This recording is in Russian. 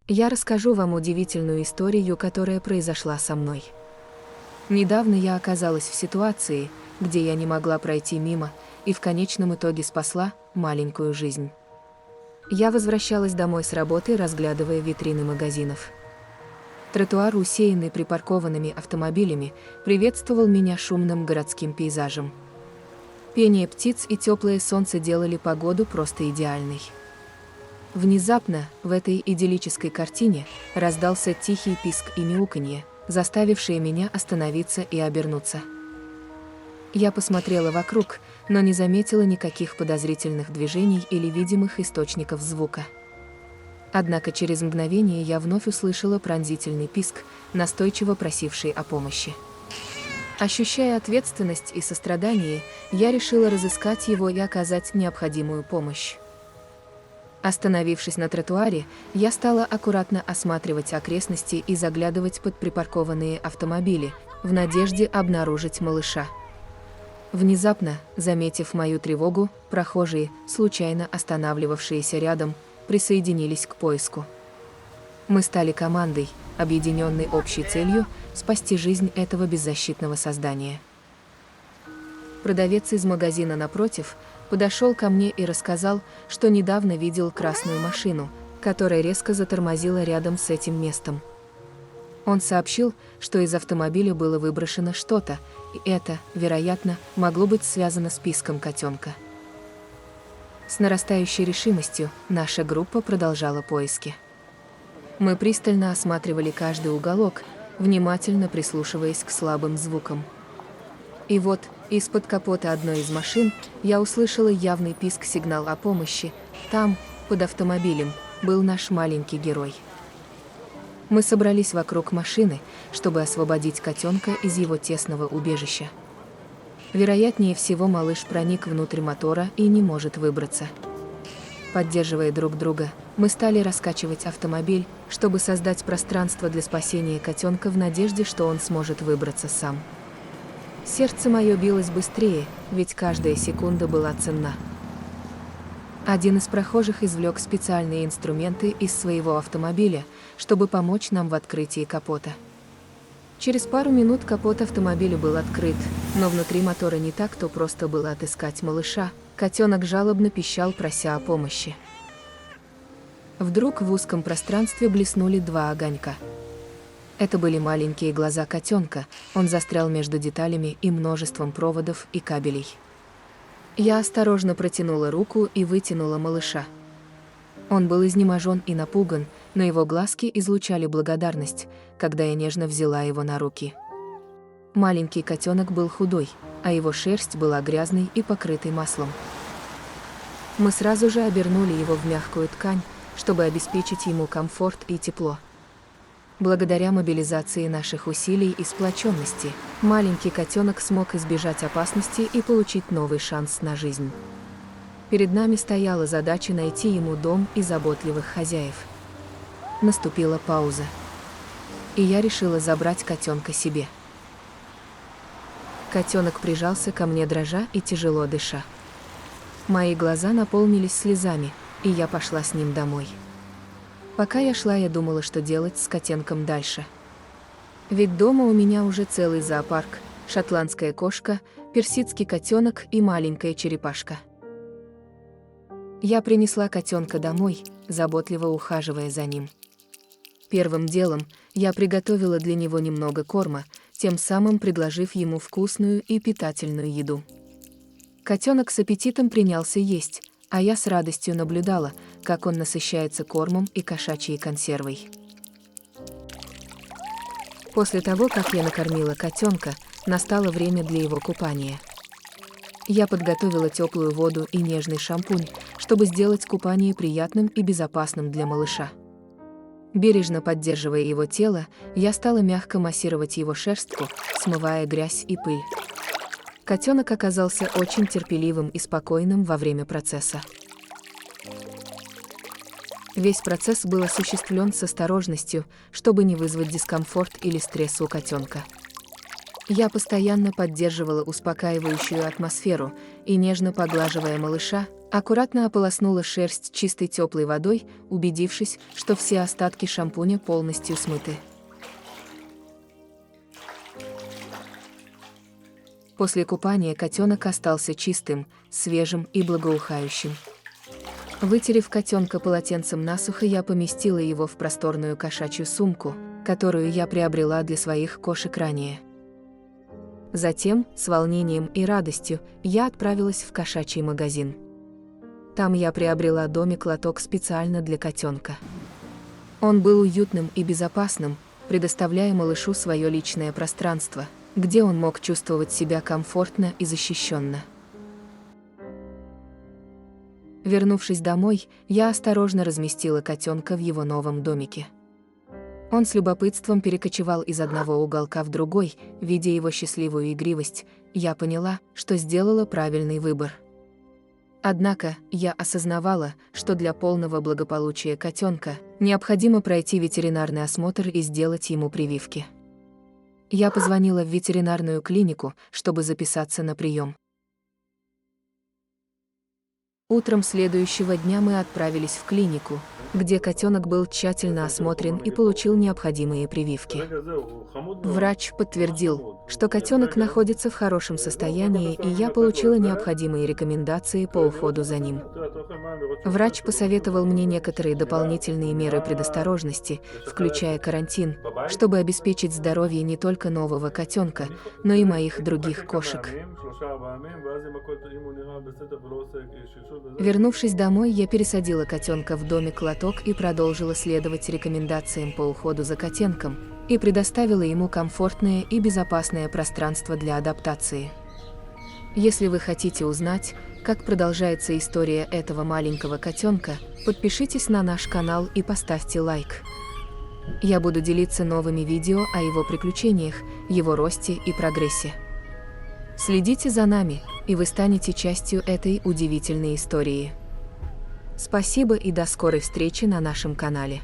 Я расскажу вам удивительную историю, которая произошла со мной. Недавно я оказалась в ситуации, где я не могла пройти мимо, и в конечном итоге спасла маленькую жизнь. Я возвращалась домой с работы, разглядывая витрины магазинов. Тротуар, усеянный припаркованными автомобилями, приветствовал меня шумным городским пейзажем. Пение птиц и теплое солнце делали погоду просто идеальной. Внезапно, в этой идиллической картине, раздался тихий писк и мяуканье, заставившие меня остановиться и обернуться. Я посмотрела вокруг, но не заметила никаких подозрительных движений или видимых источников звука. Однако через мгновение я вновь услышала пронзительный писк, настойчиво просивший о помощи. Ощущая ответственность и сострадание, я решила разыскать его и оказать необходимую помощь. Остановившись на тротуаре, я стала аккуратно осматривать окрестности и заглядывать под припаркованные автомобили, в надежде обнаружить малыша. Внезапно, заметив мою тревогу, прохожие, случайно останавливавшиеся рядом, присоединились к поиску. Мы стали командой, объединенной общей целью спасти жизнь этого беззащитного создания. Продавец из магазина напротив подошел ко мне и рассказал, что недавно видел красную машину, которая резко затормозила рядом с этим местом. Он сообщил, что из автомобиля было выброшено что-то, и это, вероятно, могло быть связано с писком котенка. С нарастающей решимостью наша группа продолжала поиски. Мы пристально осматривали каждый уголок, внимательно прислушиваясь к слабым звукам. И вот, из-под капота одной из машин, я услышала явный писк-сигнал о помощи. Там, под автомобилем, был наш маленький герой. Мы собрались вокруг машины, чтобы освободить котенка из его тесного убежища. Вероятнее всего, малыш проник внутрь мотора и не может выбраться. Поддерживая друг друга, мы стали раскачивать автомобиль, чтобы создать пространство для спасения котенка в надежде, что он сможет выбраться сам. Сердце мое билось быстрее, ведь каждая секунда была ценна. Один из прохожих извлек специальные инструменты из своего автомобиля, чтобы помочь нам в открытии капота. Через пару минут капот автомобиля был открыт, но внутри мотора не так-то просто было отыскать малыша. Котенок жалобно пищал, прося о помощи. Вдруг в узком пространстве блеснули два огонька. Это были маленькие глаза котенка, он застрял между деталями и множеством проводов и кабелей. Я осторожно протянула руку и вытянула малыша. Он был изнеможен и напуган, но его глазки излучали благодарность, когда я нежно взяла его на руки. Маленький котенок был худой, а его шерсть была грязной и покрытой маслом. Мы сразу же обернули его в мягкую ткань, чтобы обеспечить ему комфорт и тепло. Благодаря мобилизации наших усилий и сплоченности, маленький котенок смог избежать опасности и получить новый шанс на жизнь. Перед нами стояла задача найти ему дом и заботливых хозяев. Наступила пауза. И я решила забрать котенка себе. Котенок прижался ко мне, дрожа и тяжело дыша. Мои глаза наполнились слезами, и я пошла с ним домой. Пока я шла, я думала, что делать с котенком дальше. Ведь дома у меня уже целый зоопарк, шотландская кошка, персидский котенок и маленькая черепашка. Я принесла котенка домой, заботливо ухаживая за ним. Первым делом я приготовила для него немного корма, тем самым предложив ему вкусную и питательную еду. Котенок с аппетитом принялся есть, а я с радостью наблюдала, как он насыщается кормом и кошачьей консервой. После того, как я накормила котенка, настало время для его купания. Я подготовила теплую воду и нежный шампунь, чтобы сделать купание приятным и безопасным для малыша. Бережно поддерживая его тело, я стала мягко массировать его шерстку, смывая грязь и пыль. Котенок оказался очень терпеливым и спокойным во время процесса. Весь процесс был осуществлен с осторожностью, чтобы не вызвать дискомфорт или стресс у котенка. Я постоянно поддерживала успокаивающую атмосферу и, нежно поглаживая малыша, Аккуратно ополоснула шерсть чистой теплой водой, убедившись, что все остатки шампуня полностью смыты. После купания котенок остался чистым, свежим и благоухающим. Вытерев котенка полотенцем насухо, я поместила его в просторную кошачью сумку, которую я приобрела для своих кошек ранее. Затем, с волнением и радостью, я отправилась в кошачий магазин. Там я приобрела домик-лоток специально для котенка. Он был уютным и безопасным, предоставляя малышу свое личное пространство, где он мог чувствовать себя комфортно и защищенно. Вернувшись домой, я осторожно разместила котенка в его новом домике. Он с любопытством перекочевал из одного уголка в другой, видя его счастливую игривость, я поняла, что сделала правильный выбор. Однако, я осознавала, что для полного благополучия котенка необходимо пройти ветеринарный осмотр и сделать ему прививки. Я позвонила в ветеринарную клинику, чтобы записаться на прием. Утром следующего дня мы отправились в клинику, где котенок был тщательно осмотрен и получил необходимые прививки. Врач подтвердил, что котенок находится в хорошем состоянии, и я получила необходимые рекомендации по уходу за ним. Врач посоветовал мне некоторые дополнительные меры предосторожности, включая карантин, чтобы обеспечить здоровье не только нового котенка, но и моих других кошек. Вернувшись домой, я пересадила котенка в домик-лоток и продолжила следовать рекомендациям по уходу за котенком и предоставила ему комфортное и безопасное пространство для адаптации. Если вы хотите узнать, как продолжается история этого маленького котенка, подпишитесь на наш канал и поставьте лайк. Я буду делиться новыми видео о его приключениях, его росте и прогрессе. Следите за нами, и вы станете частью этой удивительной истории. Спасибо и до скорой встречи на нашем канале.